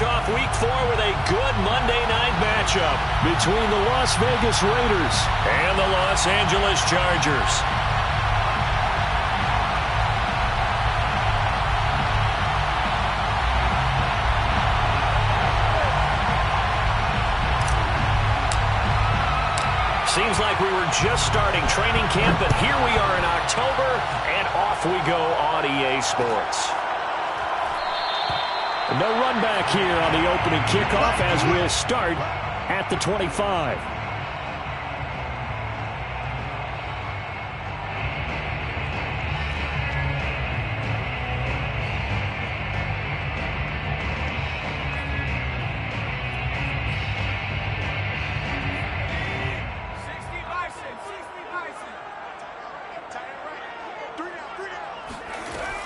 finish off Week 4 with a good Monday night matchup between the Las Vegas Raiders and the Los Angeles Chargers. Seems like we were just starting training camp, but here we are in October, and off we go on EA Sports. No run back here on the opening kickoff as we'll start at the 25.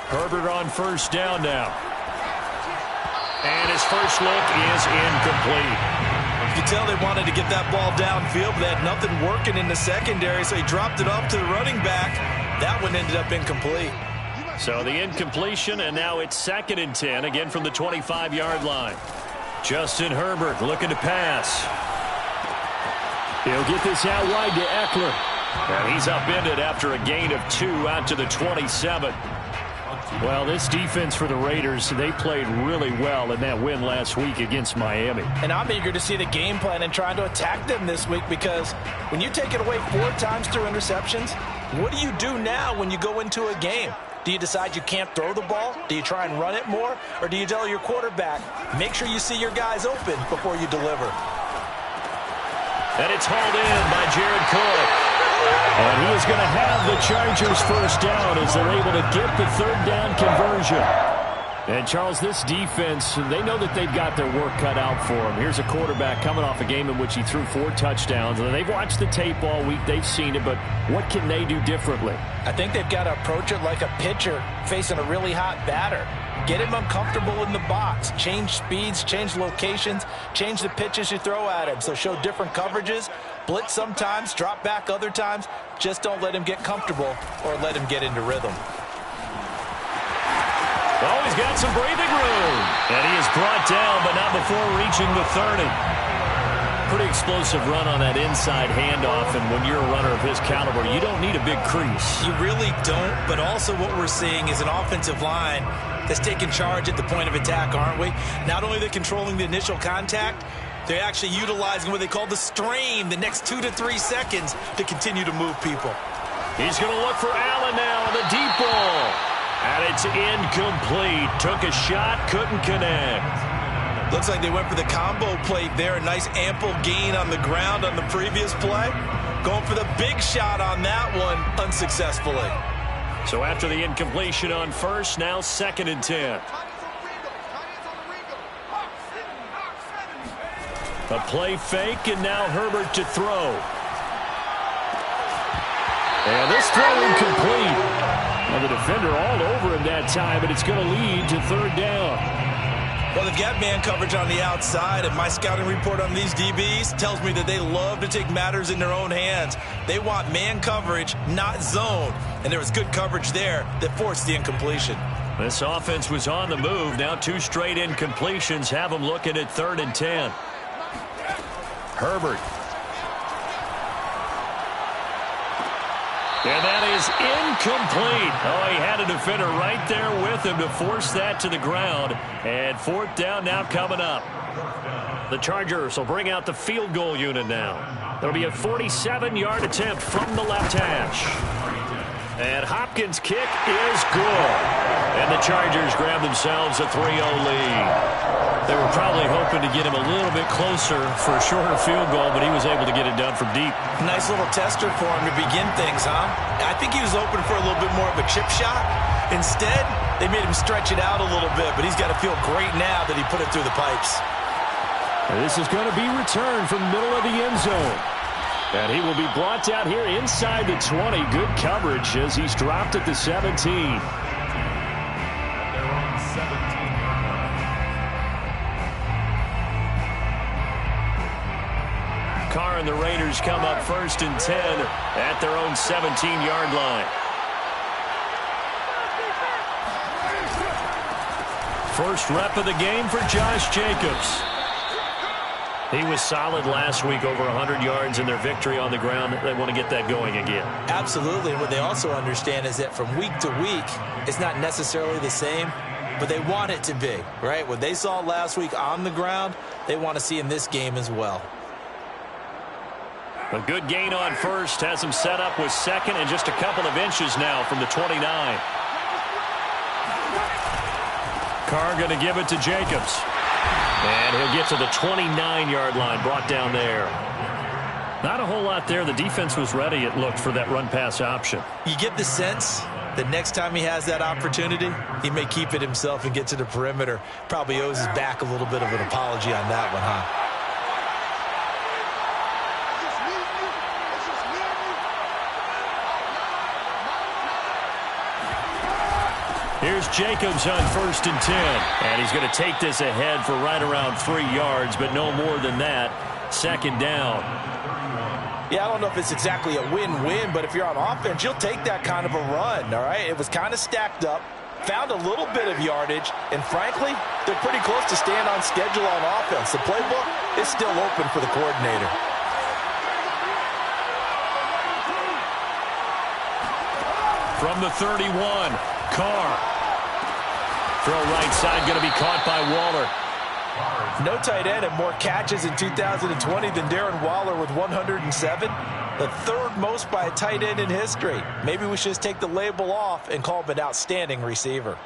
Herbert on first down now. And his first look is incomplete. You can tell they wanted to get that ball downfield, but they had nothing working in the secondary, so he dropped it off to the running back. That one ended up incomplete. So the incompletion, and now it's 2nd and 10, again from the 25-yard line. Justin Herbert looking to pass. He'll get this out wide to Eckler. And he's upended after a gain of 2 out to the 27. Well, this defense for the Raiders, they played really well in that win last week against Miami. And I'm eager to see the game plan and trying to attack them this week, because when you take it away 4 times through interceptions, what do you do now when you go into a game? Do you decide you can't throw the ball? Do you try and run it more? Or do you tell your quarterback, make sure you see your guys open before you deliver? And it's hauled in by Jared Cook. And he is going to have the Chargers first down as they're able to get the 3rd down conversion. And, Charles, this defense, they know that they've got their work cut out for them. Here's a quarterback coming off a game in which he threw 4 touchdowns. And they've watched the tape all week. They've seen it. But what can they do differently? I think they've got to approach it like a pitcher facing a really hot batter. Get him uncomfortable in the box. Change speeds, change locations, change the pitches you throw at him. So show different coverages. Blitz sometimes, drop back other times. Just don't let him get comfortable or let him get into rhythm. Oh, he's got some breathing room. And he is brought down, but not before reaching the 30. Pretty explosive run on that inside handoff, and when you're a runner of his caliber, you don't need a big crease. You really don't, but also what we're seeing is an offensive line that's taking charge at the point of attack, aren't we? Not only are they controlling the initial contact, they're actually utilizing what they call the strain, the next 2 to 3 seconds, to continue to move people. He's going to look for Allen now on the deep ball. And it's incomplete. Took a shot, couldn't connect. Looks like they went for the combo plate there. A nice ample gain on the ground on the previous play. Going for the big shot on that one unsuccessfully. So after the incompletion on first, now 2nd and 10. A play fake, and now Herbert to throw. And this throw incomplete. Well, the defender all over him that time, but it's going to lead to 3rd down. Well, they've got man coverage on the outside, and my scouting report on these DBs tells me that they love to take matters in their own hands. They want man coverage, not zone, and there was good coverage there that forced the incompletion. This offense was on the move. Now 2 straight incompletions have them looking at 3rd and 10. Herbert. And that is incomplete. Oh, he had a defender right there with him to force that to the ground. And 4th down now coming up. The Chargers will bring out the field goal unit now. There'll be a 47-yard attempt from the left hash. And Hopkins' kick is good. And the Chargers grab themselves a 3-0 lead. They were probably hoping to get him a little bit closer for a shorter field goal, but he was able to get it done from deep. Nice little tester for him to begin things, huh? I think he was open for a little bit more of a chip shot. Instead, they made him stretch it out a little bit, but he's got to feel great now that he put it through the pipes. And this is going to be returned from the middle of the end zone. And he will be blocked out here inside the 20. Good coverage as he's dropped at the 17. Carr and the Raiders come up 1st and 10 at their own 17-yard line. First rep of the game for Josh Jacobs. He was solid last week, over 100 yards in their victory on the ground. They want to get that going again. Absolutely. And what they also understand is that from week to week, it's not necessarily the same, but they want it to be, right? What they saw last week on the ground, they want to see in this game as well. A good gain on first, has him set up with second and just a couple of inches now from the 29. Carr going to give it to Jacobs. And he'll get to the 29-yard line, brought down there. Not a whole lot there. The defense was ready, it looked, for that run-pass option. You get the sense that next time he has that opportunity, he may keep it himself and get to the perimeter. Probably owes his back a little bit of an apology on that one, huh? Here's Jacobs on 1st and 10. And he's going to take this ahead for right around 3 yards, but no more than that. Second down. Yeah, I don't know if it's exactly a win-win, but if you're on offense, you'll take that kind of a run, all right? It was kind of stacked up, found a little bit of yardage, and frankly, they're pretty close to staying on schedule on offense. The playbook is still open for the coordinator. From the 31, Carr. Throw right side, going to be caught by Waller. No tight end had more catches in 2020 than Darren Waller with 107. The third most by a tight end in history. Maybe we should just take the label off and call him an outstanding receiver.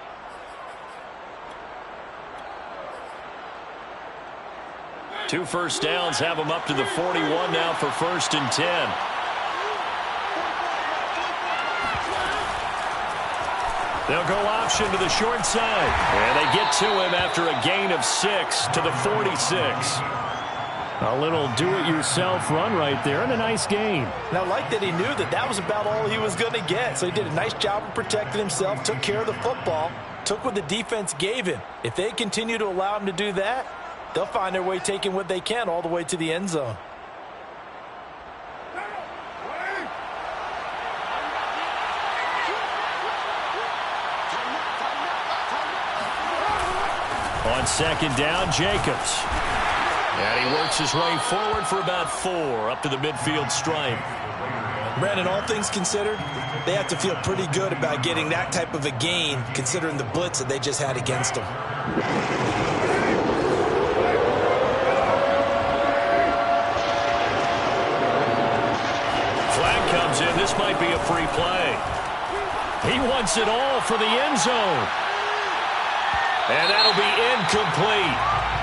Two first downs have him up to the 41 now for 1st and 10. They'll go option to the short side. And they get to him after a gain of 6 to the 46. A little do-it-yourself run right there and a nice gain. And I like that he knew that that was about all he was going to get. So he did a nice job of protecting himself, took care of the football, took what the defense gave him. If they continue to allow him to do that, they'll find their way taking what they can all the way to the end zone. On second down, Jacobs. And he works his way forward for about 4 up to the midfield stripe. Brandon, all things considered, they have to feel pretty good about getting that type of a gain considering the blitz that they just had against them. Flag comes in. This might be a free play. He wants it all for the end zone. And that'll be incomplete.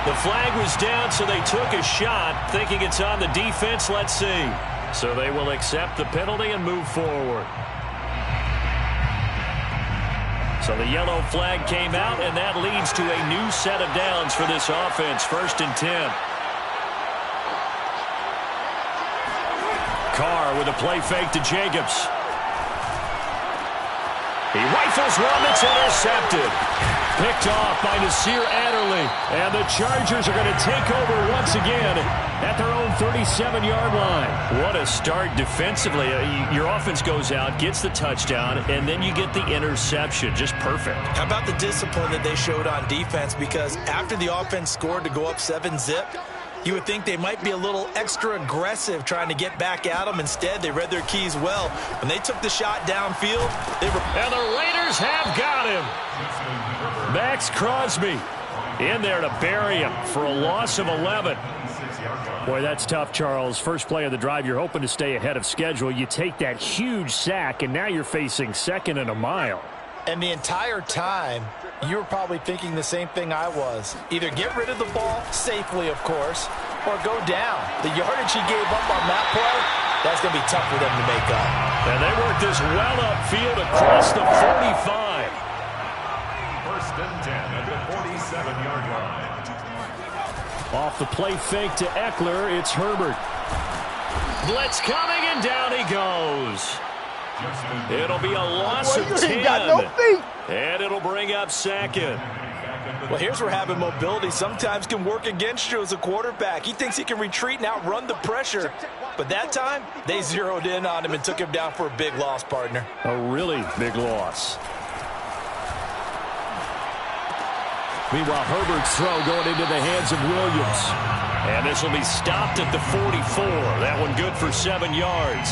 The flag was down, so they took a shot, thinking it's on the defense. Let's see. So they will accept the penalty and move forward. So the yellow flag came out, and that leads to a new set of downs for this offense. 1st and 10. Carr with a play fake to Jacobs. He rifles one that's intercepted. Picked off by Nasir Adderley. And the Chargers are going to take over once again at their own 37-yard line. What a start defensively. Your offense goes out, gets the touchdown, and then you get the interception. Just perfect. How about the discipline that they showed on defense? Because after the offense scored to go up 7-zip, you would think they might be a little extra aggressive trying to get back at them. Instead, they read their keys well. When they took the shot downfield, they were... And the Raiders have got him. Max Crosby in there to bury him for a loss of 11. Boy, that's tough, Charles. First play of the drive, you're hoping to stay ahead of schedule. You take that huge sack, and now you're facing 2nd and a mile. And the entire time, you were probably thinking the same thing I was. Either get rid of the ball, safely of course, or go down. The yardage he gave up on that play, that's going to be tough for them to make up. And they worked this well upfield across the 45. 1st and 10 at the 47-yard line. Off the play fake to Eckler, it's Herbert. Blitz coming, and down he goes. It'll be a loss of 10. Got no feet. And it'll bring up 2nd. Well, here's where having mobility sometimes can work against you as a quarterback. He thinks he can retreat and outrun the pressure. But that time, they zeroed in on him and took him down for a big loss, partner. A really big loss. Meanwhile, Herbert's throw going into the hands of Williams. And this will be stopped at the 44. That one good for 7 yards.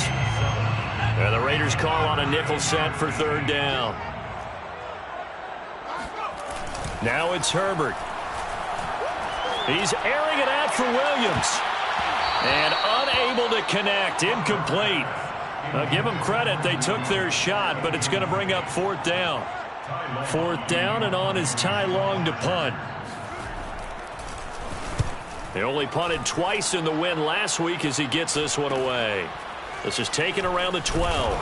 And the Raiders call on a nickel set for 3rd down. Now it's Herbert. He's airing it out for Williams. And unable to connect. Incomplete. Give them credit. They took their shot, but it's going to bring up 4th down. 4th down, and on is Ty Long to punt. They only punted twice in the win last week as he gets this one away. This is taken around the 12.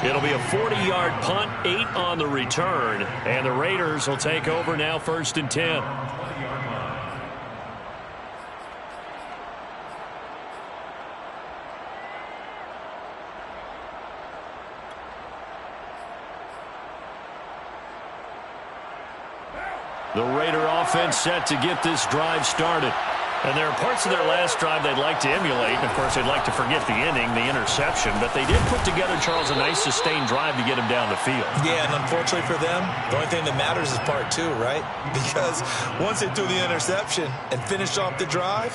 It'll be a 40-yard punt, 8 on the return, and the Raiders will take over now 1st and 10. The Raider offense set to get this drive started. And there are parts of their last drive they'd like to emulate. Of course, they'd like to forget the inning, the interception. But they did put together, Charles, a nice sustained drive to get him down the field. Yeah, and unfortunately for them, the only thing that matters is part 2, right? Because once they threw the interception and finished off the drive,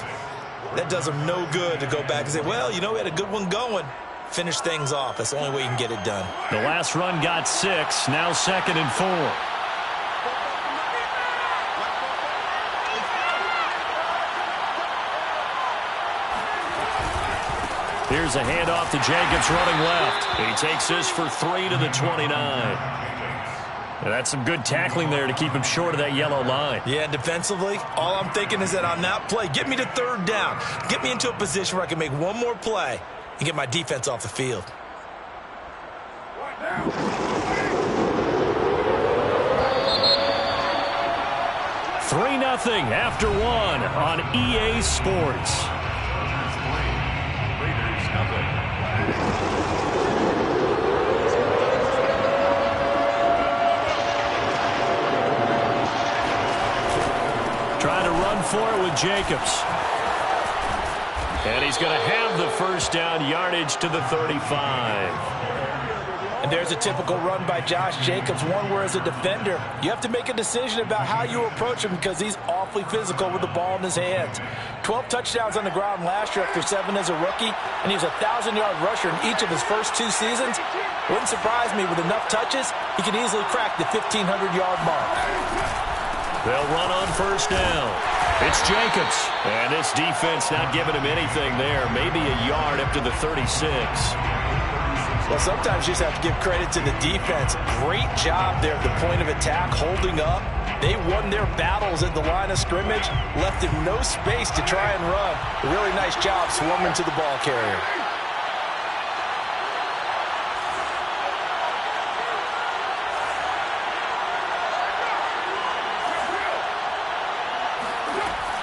that does them no good to go back and say, well, you know, we had a good one going. Finish things off. That's the only way you can get it done. The last run got 6. Now 2nd and 4. Here's a handoff to Jacobs running left. He takes this for 3 to the 29. And that's some good tackling there to keep him short of that yellow line. Yeah, defensively, all I'm thinking is that on that play, get me to 3rd down. Get me into a position where I can make one more play and get my defense off the field. 3-0 after 1 on EA Sports. Trying to run for it with Jacobs. And he's going to have the 1st down, yardage to the 35. And there's a typical run by Josh Jacobs, one where as a defender, you have to make a decision about how you approach him because he's awfully physical with the ball in his hands. 12 touchdowns on the ground last year after 7 as a rookie, and he was a 1,000-yard rusher in each of his first 2 seasons. Wouldn't surprise me with enough touches, he can easily crack the 1,500-yard mark. They'll run on 1st down. It's Jacobs. And this defense not giving him anything there. Maybe a yard up to the 36. Well, sometimes you just have to give credit to the defense. Great job there at the point of attack, holding up. They won their battles at the line of scrimmage, left him no space to try and run. A really nice job swarming to the ball carrier.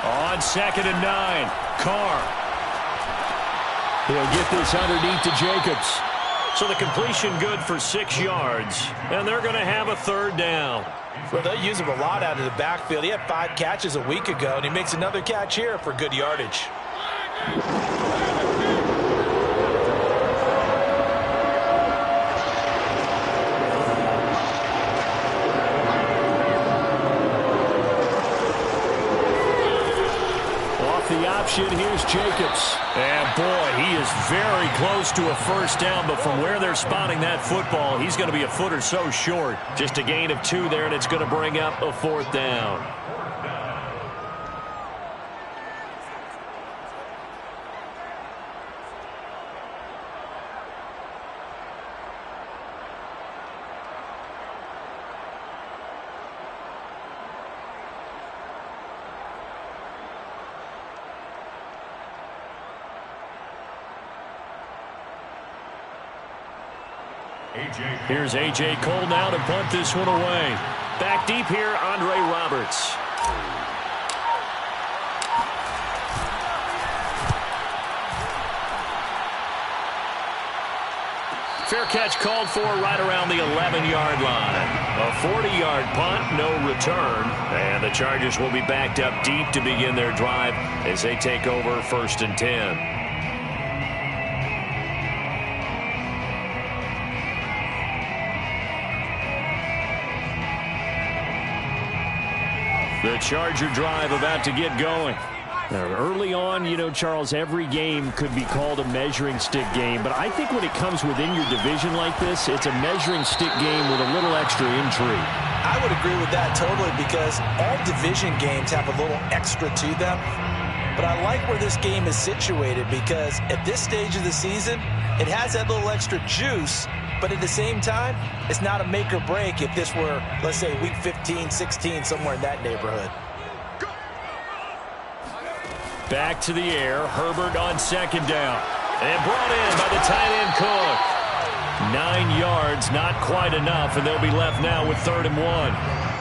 On 2nd and 9, Carr. He'll get this underneath to Jacobs. So the completion good for 6 yards, and they're going to have a 3rd down. Well, they'll use him a lot out of the backfield. He had 5 catches a week ago, and he makes another catch here for good yardage. The option, here's Jacobs. And boy, he is very close to a 1st down, but from where they're spotting that football, he's going to be a foot or so short. Just a gain of 2 there, and it's going to bring up a 4th down. Here's A.J. Cole now to punt this one away. Back deep here, Andre Roberts. Fair catch called for right around the 11-yard line. A 40-yard punt, no return. And the Chargers will be backed up deep to begin their drive as they take over 1st and 10. The Charger drive about to get going. Early on, you know, Charles, every game could be called a measuring stick game. But I think when it comes within your division like this, it's a measuring stick game with a little extra intrigue. I would agree with that totally, because all division games have a little extra to them. But I like where this game is situated, because at this stage of the season, it has that little extra juice. But at the same time, it's not a make or break if this were, let's say, week 15, 16, somewhere in that neighborhood. Back to the air. Herbert on second down. And brought in by the tight end Cook. 9 yards, not quite enough, and they'll be left now with 3rd and 1.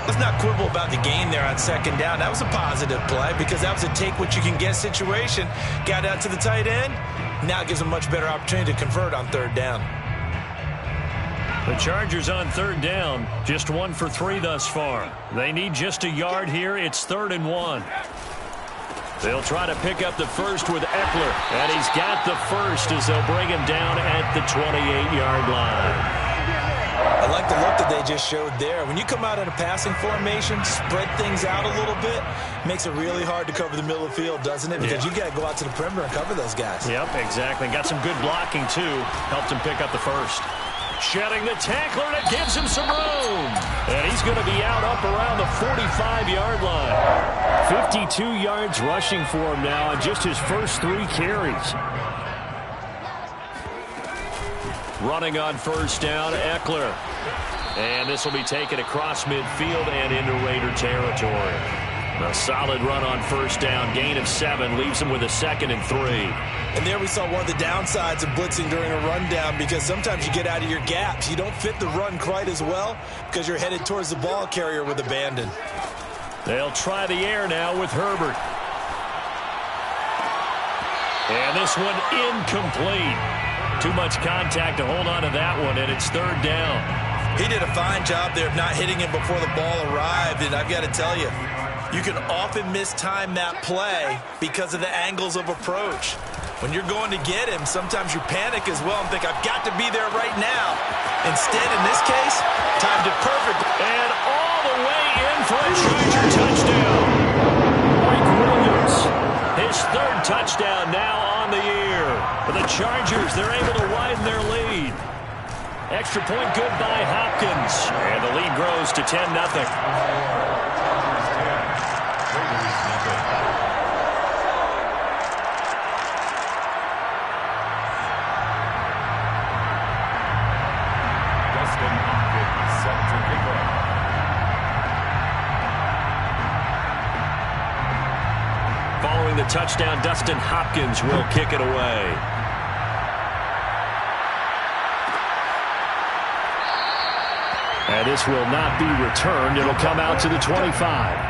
Let's not quibble about the gain there on second down. That was a positive play, because that was a take-what-you-can-get situation. Got out to the tight end. Now it gives them a much better opportunity to convert on 3rd down. The Chargers on 3rd down, just 1 for 3 thus far. They need just a yard here. It's 3rd and 1. They'll try to pick up the first with Eckler, and he's got the first as they'll bring him down at the 28-yard line. I like the look that they just showed there. When you come out in a passing formation, spread things out a little bit, makes it really hard to cover the middle of the field, doesn't it? Because you got to go out to the perimeter and cover those guys. Yep, exactly. Got some good blocking, too. Helped him pick up the first. Shedding the tackler, and it gives him some room. And he's going to be out up around the 45-yard line. 52 yards rushing for him now on just his first 3 carries. Running on first down, Eckler. And this will be taken across midfield and into Raider territory. A solid run on first down. Gain of 7 leaves him with a 2nd and 3. And there we saw one of the downsides of blitzing during a rundown, because sometimes you get out of your gaps. You don't fit the run quite as well because you're headed towards the ball carrier with abandon. They'll try the air now with Herbert. And this one incomplete. Too much contact to hold on to that one, and it's 3rd down. He did a fine job there of not hitting him before the ball arrived, and I've got to tell you, you can often mistime that play because of the angles of approach. When you're going to get him, sometimes you panic as well and think, I've got to be there right now. Instead, in this case, timed it perfect. And all the way in for a Charger touchdown. Mike Williams, his 3rd touchdown now on the year. For the Chargers, they're able to widen their lead. Extra point good by Hopkins. And the lead grows to 10-0. Following the touchdown, Dustin Hopkins will kick it away. And this will not be returned. It'll come out to the 25.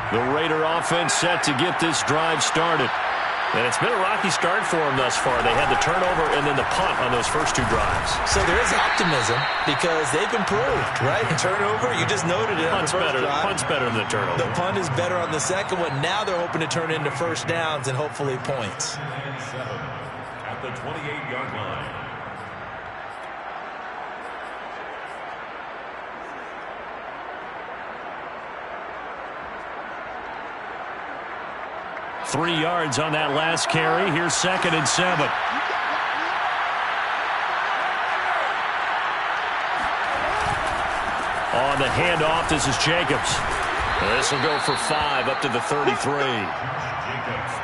The Raider offense set to get this drive started. And it's been a rocky start for them thus far. They had the turnover and then the punt on those first 2 drives. So there is optimism because they've improved, right? Turnover, you just noted it on the first drive. Punt's better than the turnover. The punt is better on the second one. Now they're hoping to turn into first downs and hopefully points. At the 28-yard line. Three yards on that last carry. Here's 2nd and 7. On the handoff, this is Jacobs. This will go for 5 up to the 33.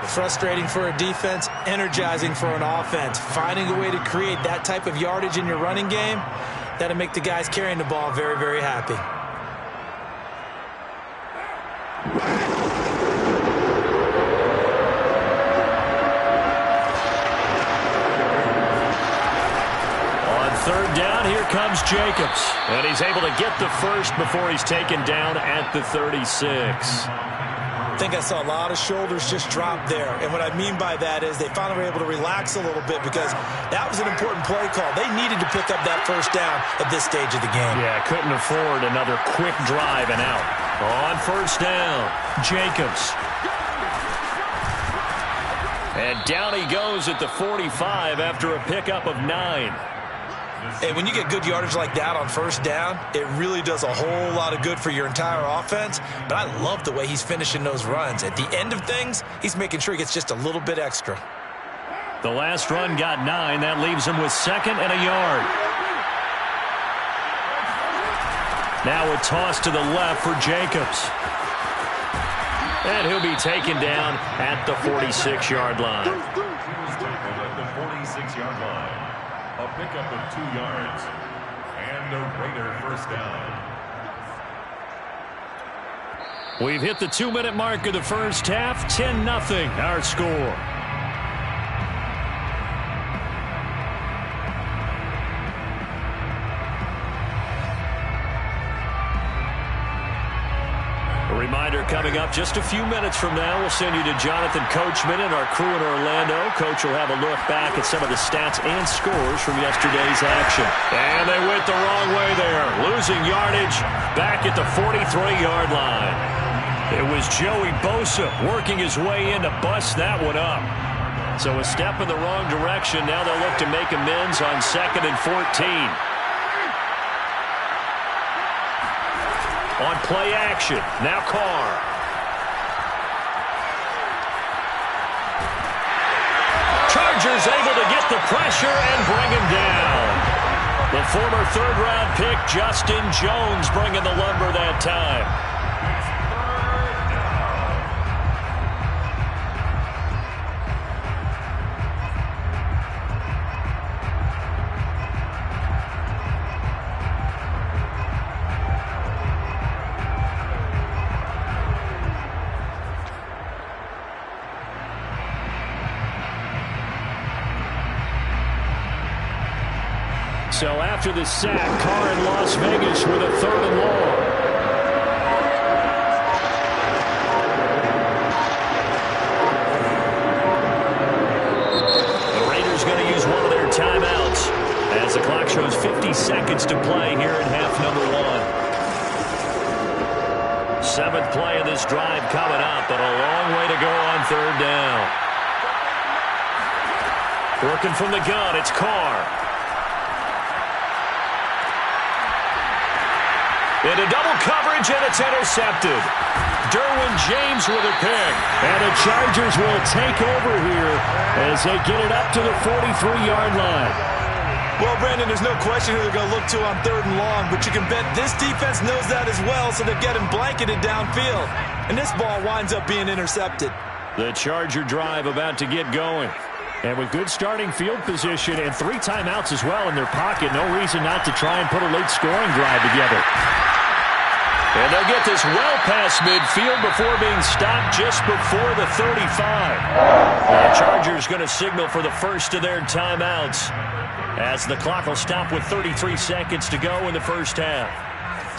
Frustrating for a defense, energizing for an offense. Finding a way to create that type of yardage in your running game, that'll make the guys carrying the ball very, very happy. Third down, here comes Jacobs. And he's able to get the first before he's taken down at the 36. I think I saw a lot of shoulders just drop there. And what I mean by that is they finally were able to relax a little bit because that was an important play call. They needed to pick up that first down at this stage of the game. Yeah, couldn't afford another quick drive and out. On first down, Jacobs. And down he goes at the 45 after a pickup of 9. Hey, when you get good yardage like that on first down, it really does a whole lot of good for your entire offense. But I love the way he's finishing those runs. At the end of things, he's making sure he gets just a little bit extra. The last run got 9. That leaves him with 2nd and a yard. Now a toss to the left for Jacobs. And he'll be taken down at the 46-yard line. At the 46-yard line. A pickup of 2 yards. And a Raider first down. We've hit the 2-minute mark of the first half. 10-0 our score. A reminder coming up just a few minutes from now. We'll send you to Jonathan Coachman and our crew in Orlando. Coach will have a look back at some of the stats and scores from yesterday's action. And they went the wrong way there. Losing yardage back at the 43-yard line. It was Joey Bosa working his way in to bust that one up. So a step in the wrong direction. Now they'll look to make amends on 2nd and 14. On play action, now Carr. Chargers able to get the pressure and bring him down. The former third-round pick, Justin Jones, bringing the lumber that time. So after the sack, Carr in Las Vegas with a 3rd and long. The Raiders going to use one of their timeouts as the clock shows 50 seconds to play here in half number 1. 7th play of this drive coming up, but a long way to go on 3rd down. Working from the gun, it's Carr. Into double coverage, and it's intercepted. Derwin James with a pick. And the Chargers will take over here as they get it up to the 43-yard line. Well, Brandon, there's no question who they're going to look to on 3rd and long, but you can bet this defense knows that as well, so they're getting blanketed downfield. And this ball winds up being intercepted. The Charger drive about to get going. And with good starting field position and 3 timeouts as well in their pocket, no reason not to try and put a late scoring drive together. And they'll get this well past midfield before being stopped just before the 35. The Chargers going to signal for the first of their timeouts as the clock will stop with 33 seconds to go in the first half.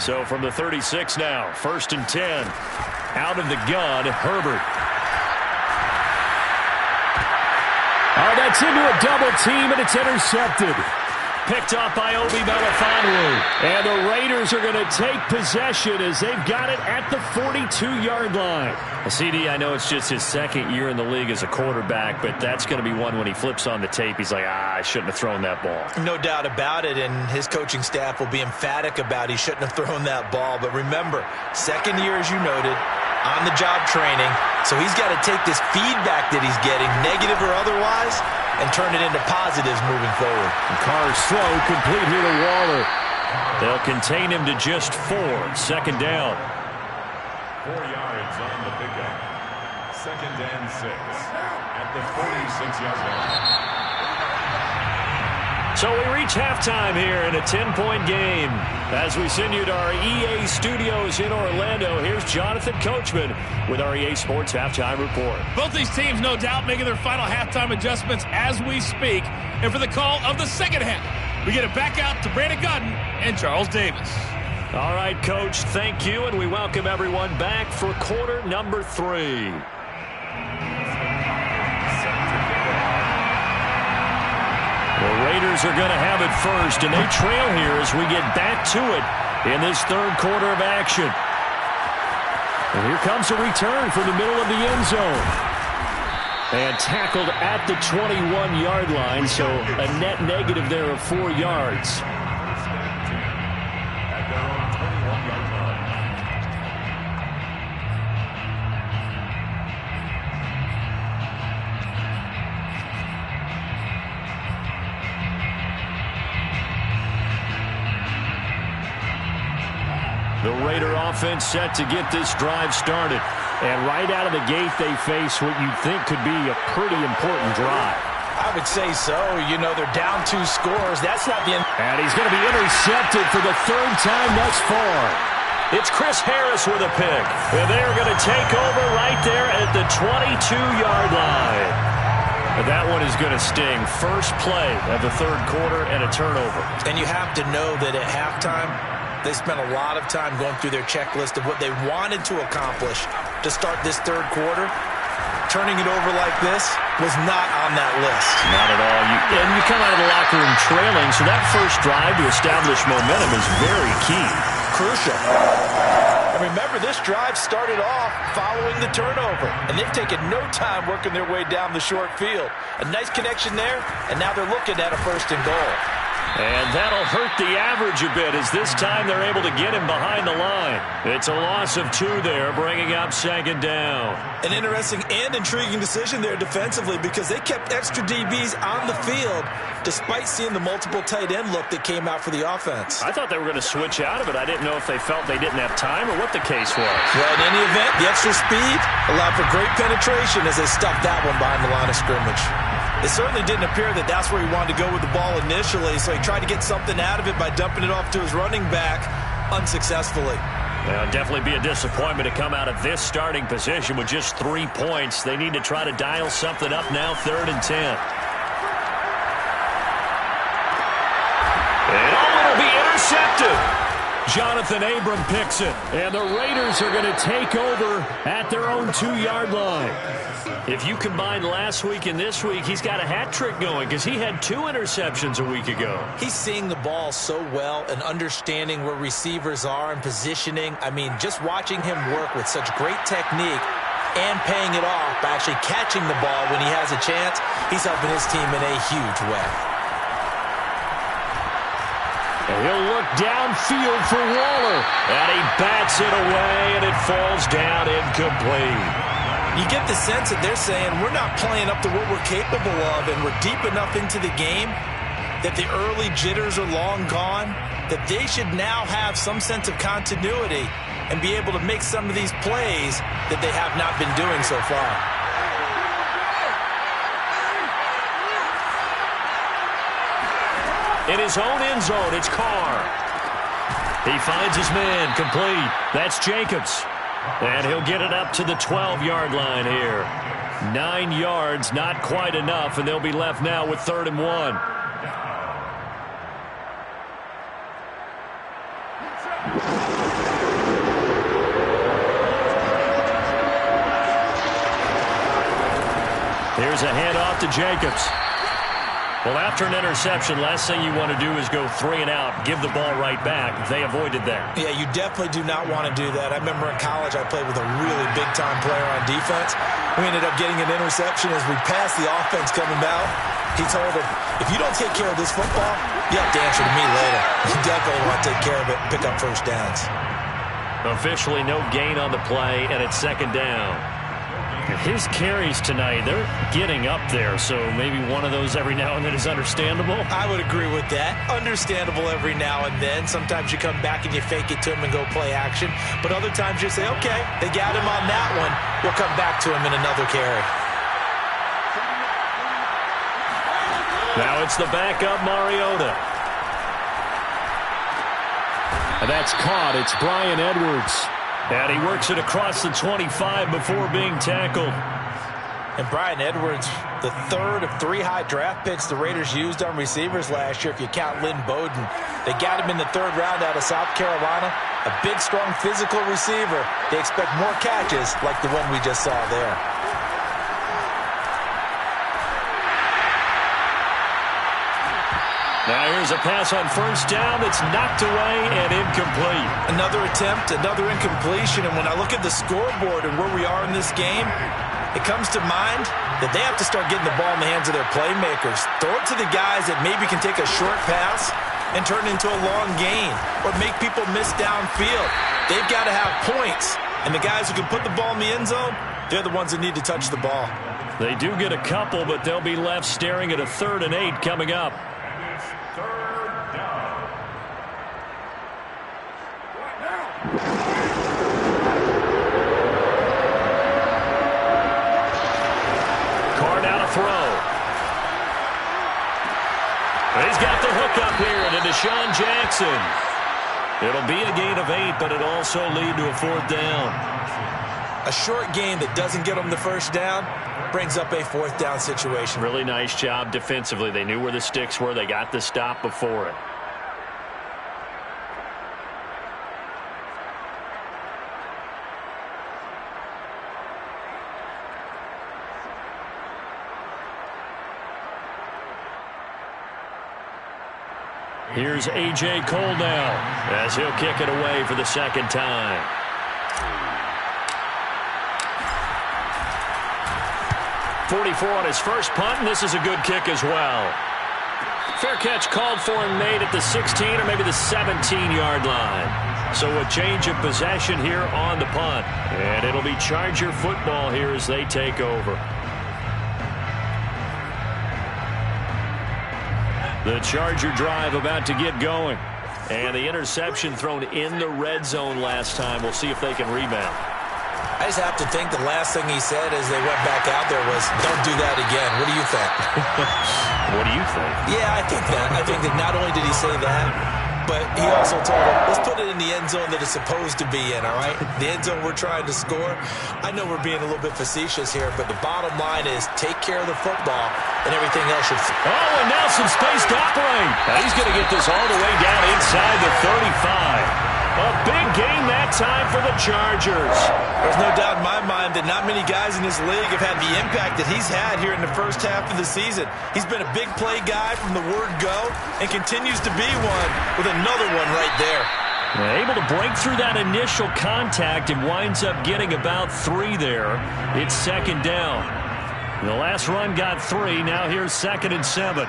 So from the 36 now, 1st and 10. Out of the gun, Herbert. Oh, that's into a double team, and it's intercepted. Picked off by Obi Melifonwu. And the Raiders are going to take possession as they've got it at the 42-yard line. CD, I know it's just his 2nd year in the league as a quarterback, but that's going to be one when he flips on the tape. He's like, I shouldn't have thrown that ball. No doubt about it, and his coaching staff will be emphatic about he shouldn't have thrown that ball. But remember, 2nd year, as you noted, on-the-job training. So he's got to take this feedback that he's getting, negative or otherwise, and turn it into positives moving forward. And Carr's throw complete here to Waller. They'll contain him to just 4. 2nd down. 4 yards on the pickup. 2nd and 6 at the 46-yard line. So we reach halftime here in a 10-point game. As we send you to our EA studios in Orlando, here's Jonathan Coachman with our EA Sports Halftime Report. Both these teams, no doubt, making their final halftime adjustments as we speak. And for the call of the second half, we get it back out to Brandon Godden and Charles Davis. All right, Coach, thank you, and we welcome everyone back for quarter number 3. The Raiders are going to have it first, and they trail here as we get back to it in this third quarter of action. And here comes a return from the middle of the end zone. And tackled at the 21-yard line, so a net negative there of 4 yards. The Raider offense set to get this drive started. And right out of the gate, they face what you'd think could be a pretty important drive. I would say so. You know, they're down 2 scores. That's not the end. And he's going to be intercepted for the 3rd time thus far. It's Chris Harris with a pick. And they're going to take over right there at the 22-yard line. And that one is going to sting. First play of the third quarter and a turnover. And you have to know that at halftime, they spent a lot of time going through their checklist of what they wanted to accomplish to start this third quarter. Turning it over like this was not on that list. Not at all. And you come out of the locker room trailing, so that first drive to establish momentum is very key. Crucial. And remember, this drive started off following the turnover, and they've taken no time working their way down the short field. A nice connection there, and now they're looking at a 1st and goal. And that'll hurt the average a bit as this time they're able to get him behind the line. It's a loss of 2 there, bringing up 2nd down. An interesting and intriguing decision there defensively because they kept extra DBs on the field despite seeing the multiple tight end look that came out for the offense. I thought they were going to switch out of it. I didn't know if they felt they didn't have time or what the case was. Well, in any event, the extra speed allowed for great penetration as they stuffed that one behind the line of scrimmage. It certainly didn't appear that that's where he wanted to go with the ball initially, so he tried to get something out of it by dumping it off to his running back unsuccessfully. Well, it'll definitely be a disappointment to come out of this starting position with just 3 points. They need to try to dial something up now, 3rd and 10. And it'll be intercepted. Jonathan Abram picks it, and the Raiders are going to take over at their own 2-yard line. If you combine last week and this week, he's got a hat trick going because he had 2 interceptions a week ago. He's seeing the ball so well and understanding where receivers are and positioning. I mean, just watching him work with such great technique and paying it off by actually catching the ball when he has a chance, he's helping his team in a huge way. And he'll look downfield for Waller. And he bats it away, and it falls down incomplete. You get the sense that they're saying we're not playing up to what we're capable of, and we're deep enough into the game that the early jitters are long gone, that they should now have some sense of continuity and be able to make some of these plays that they have not been doing so far. In his own end zone, it's Carr. He finds his man, complete. That's Jacobs. And he'll get it up to the 12-yard line here. 9 yards, not quite enough, and they'll be left now with 3rd and 1. Here's a handoff to Jacobs. Well, after an interception, last thing you want to do is go 3 and out, give the ball right back. They avoided that. Yeah, you definitely do not want to do that. I remember in college I played with a really big-time player on defense. We ended up getting an interception as we passed the offense coming out. He told him, if you don't take care of this football, you have to answer to me later. You definitely want to take care of it and pick up first downs. Officially no gain on the play, and it's 2nd down. His carries tonight, they're getting up there, so maybe one of those every now and then is understandable. I would agree with that. Understandable every now and then. Sometimes you come back and you fake it to him and go play action. But other times you say, okay, they got him on that one. We'll come back to him in another carry. Now it's the backup Mariota. And that's caught. It's Bryan Edwards. And he works it across the 25 before being tackled. And Bryan Edwards The third of 3 high draft picks the Raiders used on receivers last year, if you count Lynn Bowden. They got him in the 3rd round out of South Carolina. A big, strong, physical receiver. They expect more catches like the one we just saw there. Now here's a pass on 1st down that's knocked away and incomplete. Another attempt, another incompletion, and when I look at the scoreboard and where we are in this game, it comes to mind that they have to start getting the ball in the hands of their playmakers. Throw it to the guys that maybe can take a short pass and turn it into a long gain or make people miss downfield. They've got to have points, and the guys who can put the ball in the end zone, they're the ones that need to touch the ball. They do get a couple, but they'll be left staring at a 3rd and 8 coming up. Carr now to throw. He's got the hook up here to Deshaun Jackson. It'll be a gain of 8, but it'll also lead to a 4th down. A short gain that doesn't get them the 1st down brings up a 4th down situation. Really nice job defensively. They knew where the sticks were. They got the stop before it. Here's A.J. Cole now as he'll kick it away for the 2nd time. .44 on his first punt, and this is a good kick as well. Fair catch called for and made at the 16 or maybe the 17-yard line. So a change of possession here on the punt. And it'll be Charger football here as they take over. The Charger drive about to get going. And the interception thrown in the red zone last time. We'll see if they can rebound. I just have to think the last thing he said as they went back out there was, don't do that again. What do you think? What do you think? Yeah, I think that. I think that not only did he say that, but he also told him, let's put it in the end zone that it's supposed to be in, all right? The end zone we're trying to score. I know we're being a little bit facetious here, but the bottom line is take care of the football and everything else should... Oh, and now some space to operate. Now he's going to get this all the way down inside the 35. A big gain that time for the Chargers. There's no doubt in my mind that not many guys in this league have had the impact that he's had here in the first half of the season. He's been a big play guy from the word go and continues to be one with another one right there. Able to break through that initial contact and winds up getting about 3 there. It's 2nd down. The last run got 3. Now here's 2nd and 7.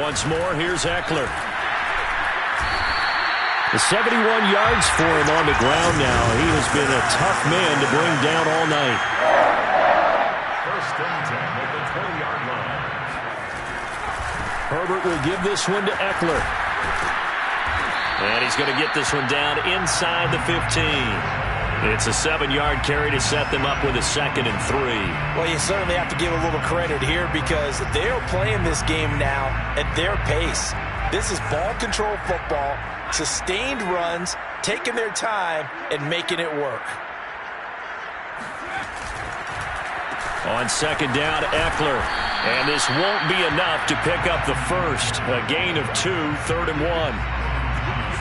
Once more, here's Eckler. The 71 yards for him on the ground now. He has been a tough man to bring down all night. 1st and 10 at the 20-yard line. Herbert will give this one to Eckler. And he's going to get this one down inside the 15. It's a 7-yard carry to set them up with a 2nd and 3. Well, you certainly have to give a little credit here because they're playing this game now at their pace. This is ball control football, sustained runs, taking their time, and making it work. On 2nd down, Eckler. And this won't be enough to pick up the first. A gain of 2, 3rd and 1.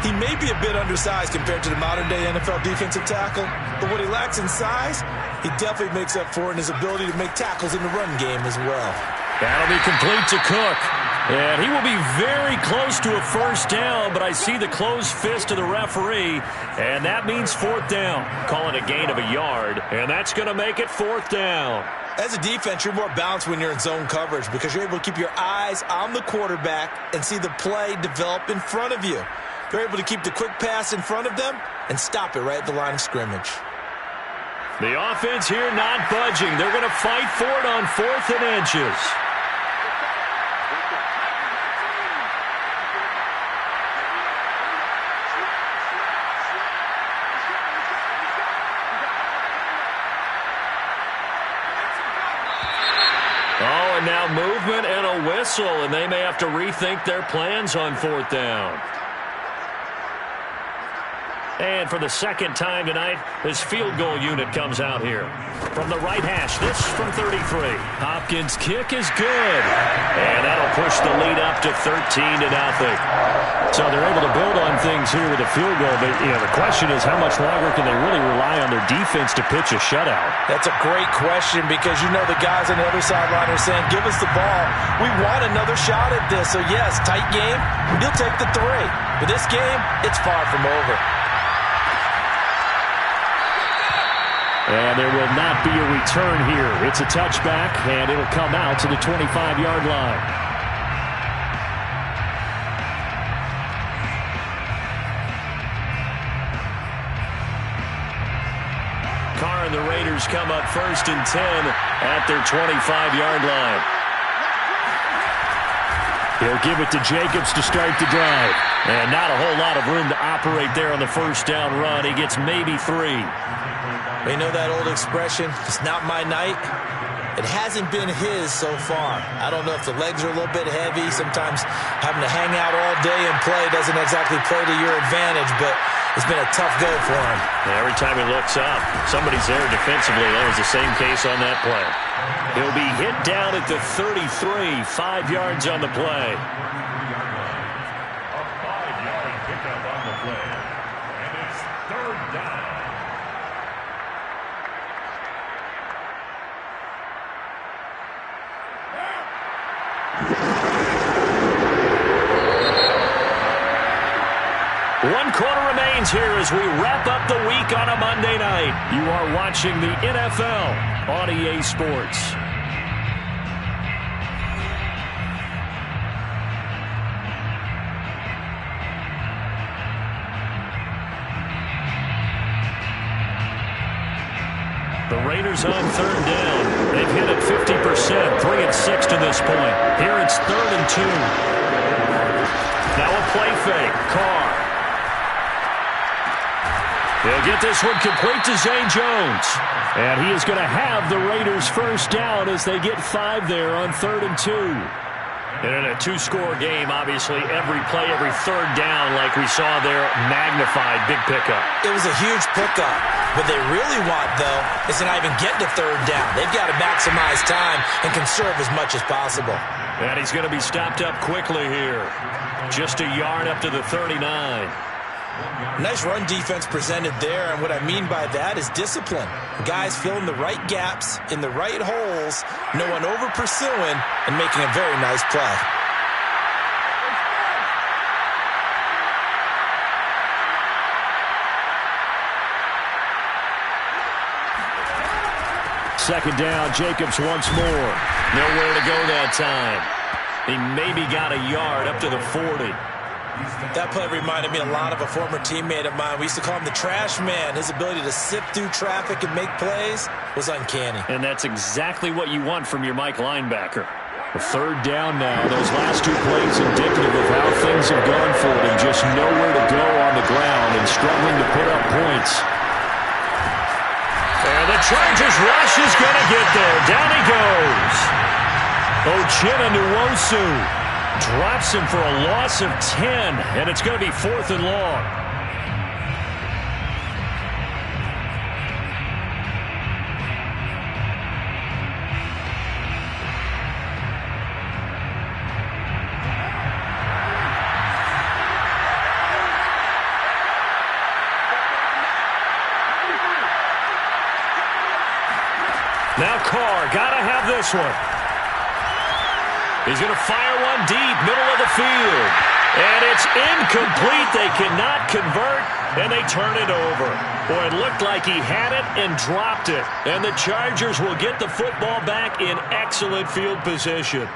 He may be a bit undersized compared to the modern-day NFL defensive tackle, but what he lacks in size, he definitely makes up for in his ability to make tackles in the run game as well. That'll be complete to Cook. And he will be very close to a 1st down, but I see the closed fist of the referee, and that means 4th down. Call it a gain of a yard, and that's going to make it 4th down. As a defense, you're more balanced when you're in zone coverage because you're able to keep your eyes on the quarterback and see the play develop in front of you. You're able to keep the quick pass in front of them and stop it right at the line of scrimmage. The offense here not budging. They're going to fight for it on 4th and inches. Oh, and now movement and a whistle, and they may have to rethink their plans on 4th down. And for the second time tonight, this field goal unit comes out here. From the right hash, this from 33. Hopkins' kick is good. And that'll push the lead up to 13-0. So they're able to build on things here with a field goal. But the question is, how much longer can they really rely on their defense to pitch a shutout? That's a great question, because the guys on the other sideline are saying, give us the ball. We want another shot at this. So, yes, tight game. You'll take the 3. But this game, it's far from over. And there will not be a return here. It's a touchback, and it'll come out to the 25-yard line. Carr and the Raiders come up 1st and 10 at their 25-yard line. He'll give it to Jacobs to start the drive. And not a whole lot of room to operate there on the first down run. He gets maybe 3. You know that old expression, it's not my night? It hasn't been his so far. I don't know if the legs are a little bit heavy. Sometimes having to hang out all day and play doesn't exactly play to your advantage, but it's been a tough go for him. Yeah, every time he looks up, somebody's there defensively. That was the same case on that play. He'll be hit down at the 33, 5 yards on the play. A 5-yard pickup on the play. And it's 3rd down. One quarter remains here as we wrap up the week on a Monday night. You are watching the NFL on EA Sports. The Raiders on 3rd down. They've hit it 50%, 3 and 6 to this point. Here it's 3rd and 2. Now a play fake. Carr. He'll get this one complete to Zay Jones. And he is going to have the Raiders first down as they get 5 there on 3rd and 2. And in a 2-score game, obviously, every play, every 3rd down, like we saw there, magnified, big pickup. It was a huge pickup. What they really want, though, is to not even get to 3rd down. They've got to maximize time and conserve as much as possible. And he's going to be stopped up quickly here. Just a yard up to the 39. Nice run defense presented there, and what I mean by that is discipline. Guys filling the right gaps in the right holes, no one over-pursuing, and making a very nice play. Second down, Jacobs once more. Nowhere to go that time. He maybe got a yard up to the 40. That play reminded me a lot of a former teammate of mine. We used to call him the trash man. His ability to sift through traffic and make plays was uncanny. And that's exactly what you want from your Mike linebacker. The 3rd down now. Those last 2 plays indicative of how things have gone for them. Just nowhere to go on the ground and struggling to put up points. And the Chargers rush is going to get there. Down he goes. Uchenna Nwosu drops him for a loss of 10, and it's going to be 4th and long. Now Carr, got to have this one. He's going to fire one deep, middle of the field. And it's incomplete. They cannot convert, and they turn it over. Boy, it looked like he had it and dropped it. And the Chargers will get the football back in excellent field position.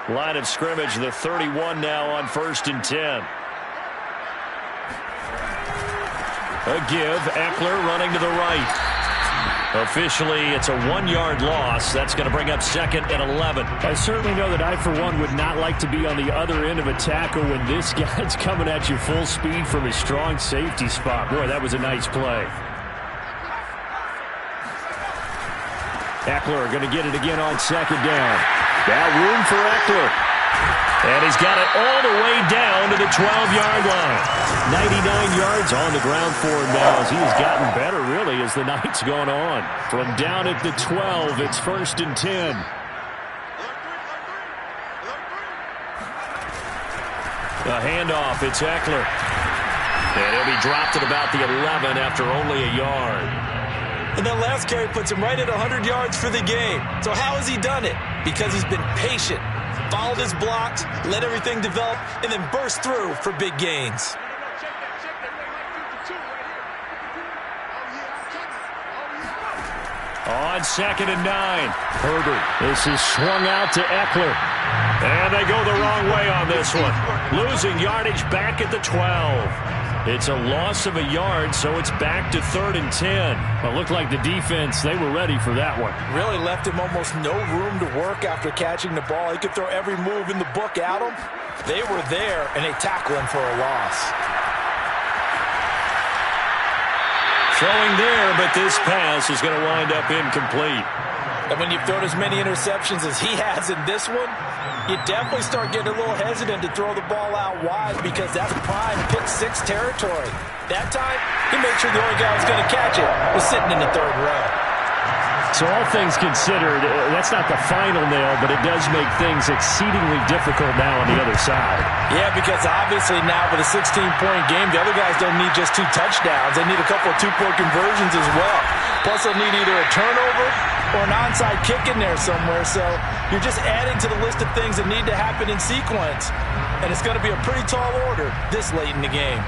Line of scrimmage, the 31 now on 1st and 10. A give, Eckler running to the right. Officially, it's a 1-yard loss. That's going to bring up 2nd and 11. I certainly know that I, for one, would not like to be on the other end of a tackle when this guy's coming at you full speed from his strong safety spot. Boy, that was a nice play. Eckler going to get it again on 2nd down. Got room for Eckler. And he's got it all the way down to the 12-yard line. 99 yards on the ground for him now as he's gotten better, really, as the night's gone on. From down at the 12, it's 1st and 10. A handoff, it's Eckler. And he'll be dropped at about the 11 after only a yard. And that last carry puts him right at 100 yards for the game. So how has he done it? Because he's been patient, followed his blocks, let everything develop, and then burst through for big gains. On 2nd and 9, Herbert. This is swung out to Eckler. And they go the wrong way on this one. Losing yardage back at the 12. It's a loss of a yard, so it's back to 3rd and 10. It looked like the defense, they were ready for that one. Really left him almost no room to work after catching the ball. He could throw every move in the book at him. They were there, and they tackle him for a loss. Throwing there, but this pass is going to wind up incomplete. And when you've thrown as many interceptions as he has in this one, you definitely start getting a little hesitant to throw the ball out wide because that's prime pick-6 territory. That time, he made sure the only guy who was going to catch it was sitting in the 3rd row. So all things considered, that's not the final nail, but it does make things exceedingly difficult now on the other side. Yeah, because obviously now with a 16-point game, the other guys don't need just 2 touchdowns. They need a couple of 2-point conversions as well. Plus, they'll need either a turnover or an onside kick in there somewhere. So you're just adding to the list of things that need to happen in sequence. And it's going to be a pretty tall order this late in the game.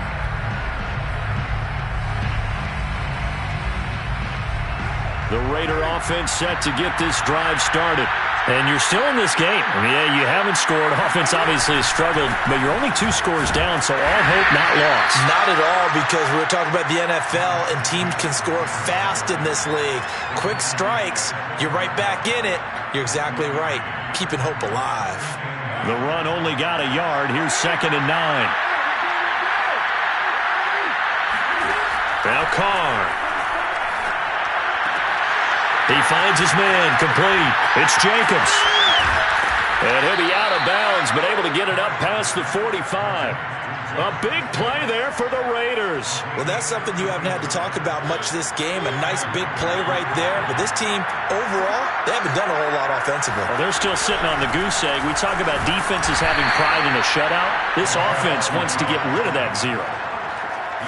The Raider offense set to get this drive started. And you're still in this game. I mean, yeah, you haven't scored. Offense obviously has struggled, but you're only 2 scores down, so all hope not lost. Not at all, because we're talking about the NFL, and teams can score fast in this league. Quick strikes, you're right back in it. You're exactly right. Keeping hope alive. The run only got a yard. Here's 2nd and 9. Now Carr. He finds his man, complete. It's Jacobs. And he'll be out of bounds, but able to get it up past the 45. A big play there for the Raiders. Well, that's something you haven't had to talk about much this game. A nice big play right there. But this team, overall, they haven't done a whole lot offensively. Well, they're still sitting on the goose egg. We talk about defenses having pride in a shutout. This offense wants to get rid of that 0.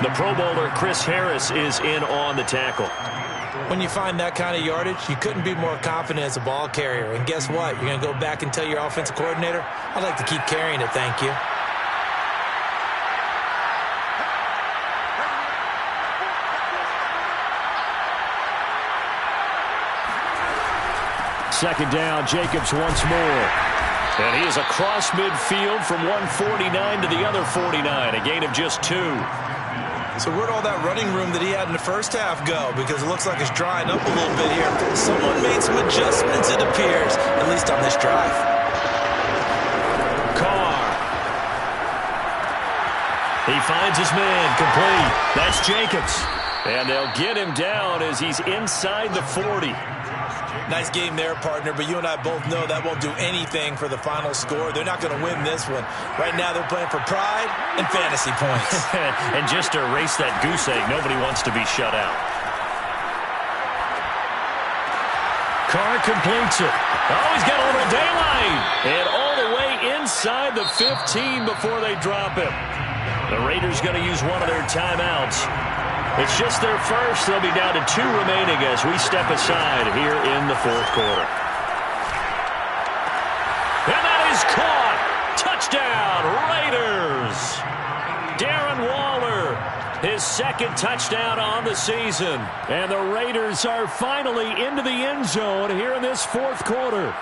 The Pro Bowler, Chris Harris, is in on the tackle. When you find that kind of yardage, you couldn't be more confident as a ball carrier. And guess what? You're going to go back and tell your offensive coordinator, I'd like to keep carrying it, thank you. Second down, Jacobs once more. And he is across midfield from 149 to the other 49, a gain of just 2. So where'd all that running room that he had in the first half go? Because it looks like it's drying up a little bit here. Someone made some adjustments, it appears, at least on this drive. Carr. He finds his man, complete. That's Jacobs. And they'll get him down as he's inside the 40. Nice game there, partner, but you and I both know that won't do anything for the final score. They're not going to win this one. Right now they're playing for pride and fantasy points. And just to erase that goose egg, nobody wants to be shut out. Carr completes it. Oh, he's got a little daylight. And all the way inside the 15 before they drop him. The Raiders going to use one of their timeouts. It's just their first. They'll be down to 2 remaining as we step aside here in the 4th quarter. And that is caught. Touchdown, Raiders. Darren Waller, his 2nd touchdown on the season. And the Raiders are finally into the end zone here in this 4th quarter.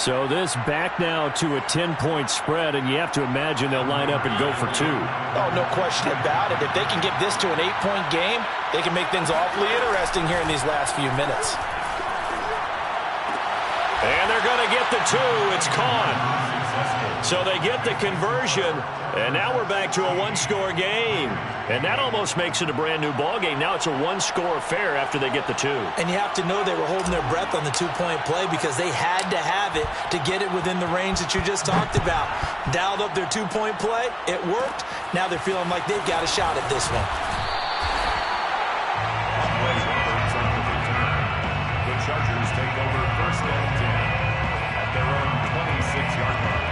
So this back now to a 10-point spread, and you have to imagine they'll line up and go for 2. Oh, no question about it. If they can get this to an 8-point game, they can make things awfully interesting here in these last few minutes. And they're going to get the 2. It's caught. So they get the conversion, and now we're back to a one-score game. And that almost makes it a brand-new ball game. Now it's a one-score affair after they get the two. And you have to know they were holding their breath on the two-point play because they had to have it to get it within the range that you just talked about. Dialed up their two-point play. It worked. Now they're feeling like they've got a shot at this one. The Chargers take over first and 10 at their own 26-yard line.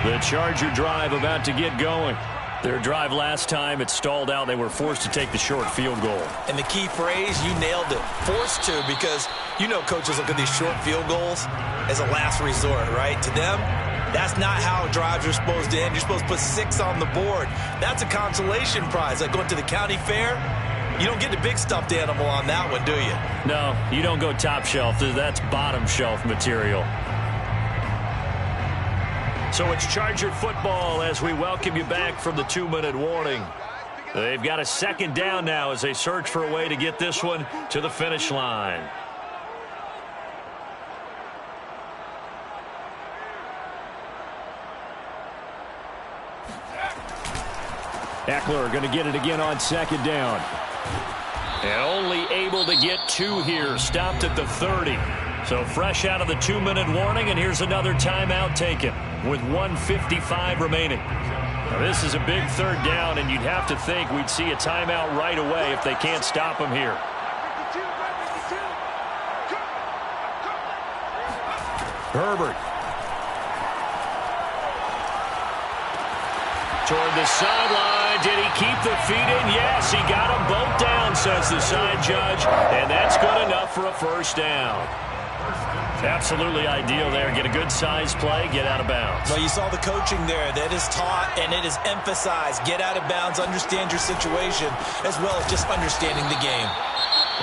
The Charger drive about to get going. Their drive last time, it stalled out. They were forced to take the short field goal. And the key phrase, you nailed it. Forced to, because you know coaches look at these short field goals as a last resort, right? To them, that's not how drives are supposed to end. You're supposed to put 6 on the board. That's a consolation prize. Like going to the county fair, you don't get the big stuffed animal on that one, do you? No, you don't go top shelf. That's bottom shelf material. So it's Charger football as we welcome you back from the 2-minute warning. They've got a second down now as they search for a way to get this one to the finish line. Eckler going to get it again on second down. And only able to get 2 here. Stopped at the 30. So fresh out of the 2-minute warning, and here's another timeout taken with 1:55 remaining. Now this is a big third down, and you'd have to think we'd see a timeout right away if they can't stop him here. Herbert. Toward the sideline. Did he keep the feet in? Yes, he got them both down, says the side judge. And that's good enough for a first down. Absolutely ideal there. Get a good size play, get out of bounds. Well, you saw the coaching there. That is taught and it is emphasized. Get out of bounds, understand your situation, as well as just understanding the game.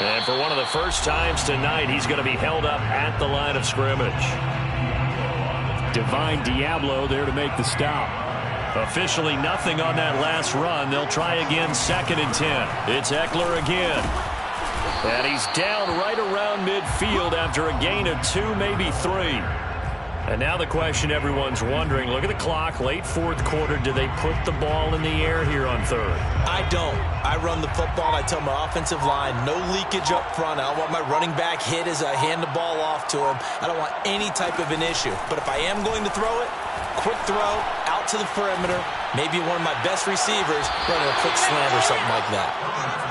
And for one of the first times tonight, he's going to be held up at the line of scrimmage. Divine Diablo there to make the stop. Officially nothing on that last run. They'll try again, 2nd and 10. It's Eckler again. And he's down right around midfield after a gain of 2, maybe 3. And now the question everyone's wondering, look at the clock, late 4th quarter, do they put the ball in the air here on 3rd? I don't. I run the football, and I tell my offensive line, no leakage up front. I don't want my running back hit as I hand the ball off to him. I don't want any type of an issue. But if I am going to throw it, quick throw, out to the perimeter, maybe one of my best receivers running a quick slant or something like that.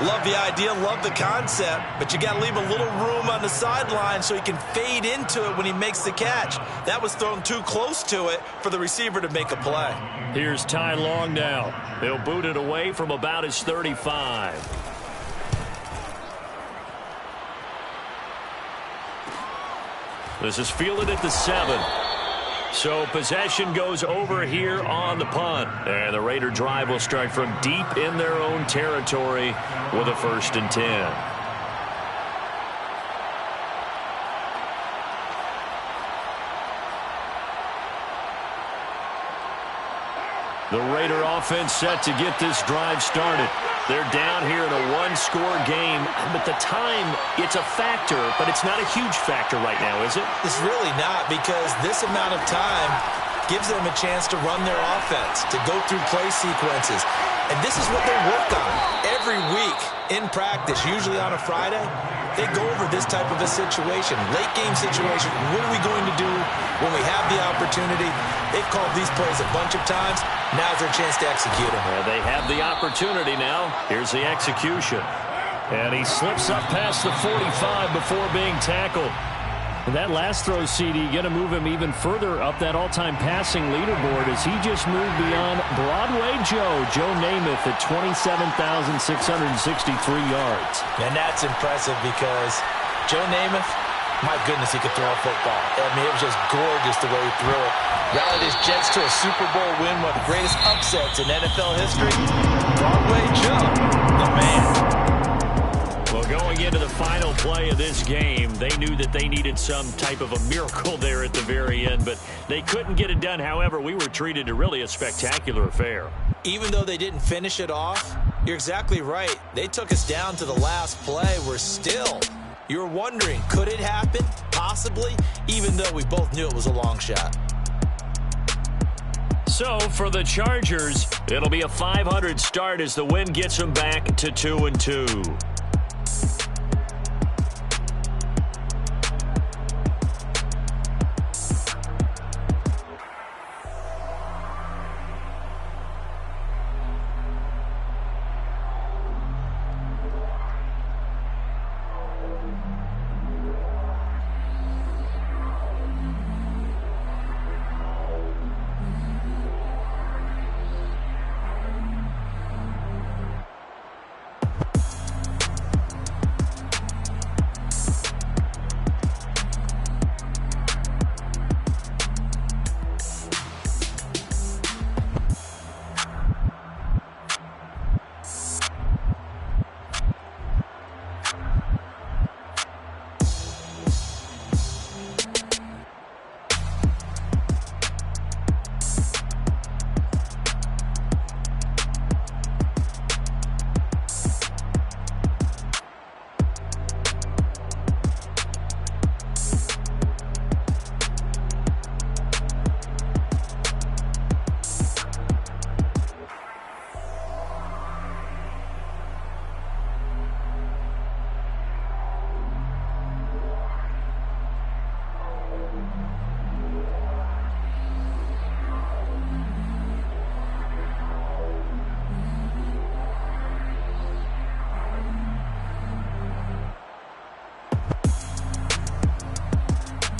Love the idea, love the concept, but you got to leave a little room on the sideline so he can fade into it when he makes the catch. That was thrown too close to it for the receiver to make a play. Here's Ty Long now. He'll boot it away from about his 35. This is fielded at the 7. So possession goes over here on the punt. And the Raider drive will start from deep in their own territory with a 1st and 10. The Raider offense set to get this drive started. They're down here in a one-score game, but the time, it's a factor, but it's not a huge factor right now, is it? It's really not, because this amount of time gives them a chance to run their offense, to go through play sequences. And this is what they work on every week in practice, usually on a Friday. They go over this type of a situation, late game situation. What are we going to do when we have the opportunity? They've called these plays a bunch of times. Now's their chance to execute them. Well, they have the opportunity now. Here's the execution. And he slips up past the 45 before being tackled. And that last throw, CD, going to move him even further up that all-time passing leaderboard as he just moved beyond Broadway Joe Namath at 27,663 yards. And that's impressive because Joe Namath, my goodness, he could throw a football. I mean, it was just gorgeous the way he threw it. Rallied his Jets to a Super Bowl win, one of the greatest upsets in NFL history. Broadway Joe, the man. Well, going into the final play of this game, they knew that they needed some type of a miracle there at the very end, but they couldn't get it done. However, we were treated to really a spectacular affair. Even though they didn't finish it off, you're exactly right. They took us down to the last play. We're still, You're wondering, could it happen? Possibly, even though we both knew it was a long shot. So for the Chargers, it'll be a 500 start as the win gets them back to 2-2.